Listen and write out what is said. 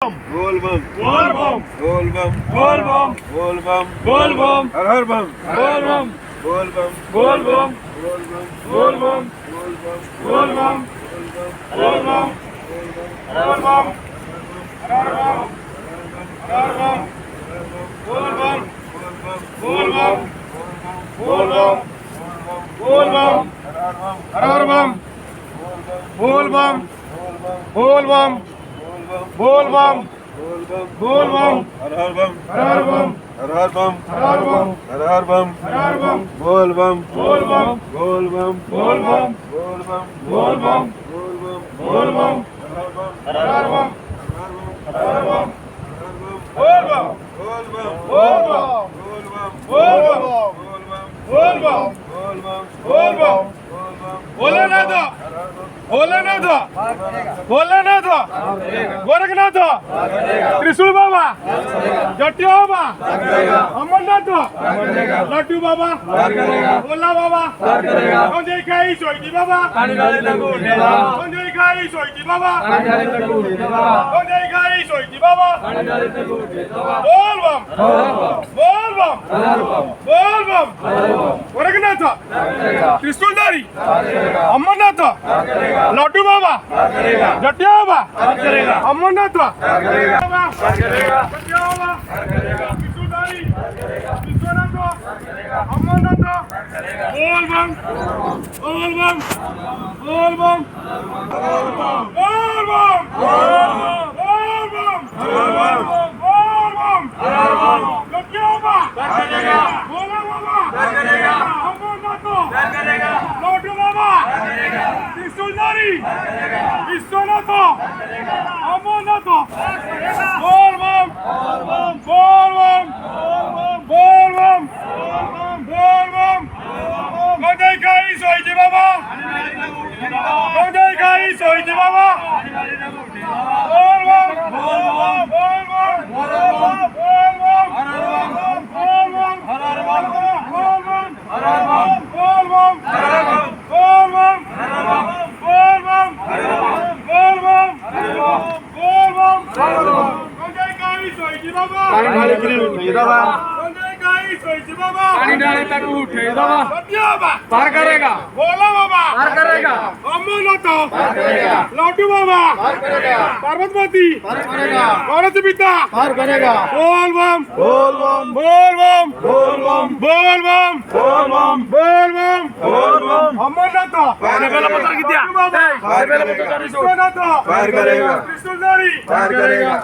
बोल बम बोल बम बोल बम बोल बम बोल बम बोल बम हर हर बम बोल बम बोल बम बोल बम बोल बम बोल बम बोल बम बोल बम बोल बम बोल बम हर बम हर बम बोल बम बोल बम बोल बम बोल बम हर बम बोल बम बोल बम बोल बम बोल बम हर हर बम हर बम हर हर बम हर बम हर हर बम हर बम बोल बम बोल बम बोल बम बोल बम बोल बम बोल बम बोल बम बोल बम हर बम हर बम हर बम हर बम बोल बम बोल बम बोल बम बोल बम बोल बम बोल बम बोल बम बोल बम बोल बम भोलेनाथ भोलेनाथ भोलेनाथ गोरखनाथ त्रिशूल बाबा जटिया बाबा अमरनाथ लड्डू बाबा भोला बाबा संजय खाई सोईजी बाबा संजय खाई सोईजी बाबा संजय खाई सोईजी बाबा बोल बम बोल बम बोल बम गोरखनाथ त्रिशूलधारी अमरनाथ लड्डू बाबा जटिया बाबा अमरनाथ बाबा जटिया बाबा त्रिशूलधारी विश्वनाथ अमरनाथ बोल बम बोल बम बोल बम बोल बम बोल बम बोल बम बोल बम जटिया बाबा भोला बाबा अमरनाथ लड्डू बाबा त्रिशूलधारी विश्वनाथ अमरनाथ बोल बम बोल बम बोल बम बोल बम संजय खाई सोईजी बाबा संजय खाई सोईजी बाबा बोल बम बोल बम बोल बम बोल बम बोल बम बोल बम बोल बम बोल बम बोल बम बोल बम बोल बम बोल बम संजय खाई सोईजी बाबा संजय खाई सोईजी बाबा जटिया बाबा पार करेगा भोला बाबा पार करेगा अमरनाथ पार करेगा लड्डू बाबा पार करेगा पार्वती पार करेगा गणेश पिता पार करेगा बोल बम बोल बम बोल बम बोल बम बोल बम बोल बम बोल बम बोल बम अमरनाथ पार विश्वनाथ पार करेगा त्रिशूलधारी पार करेगा